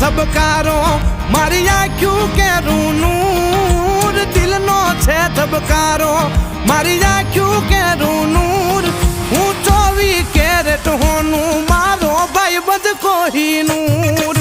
ધબકારો મારી આંખ્યું કેરું નૂર દિલનો છે ધબકારો મારી આંખ્યું કેરું નૂર હું 24 કેરેટ હોનું મારો ભાઈ બધ કોહિનૂર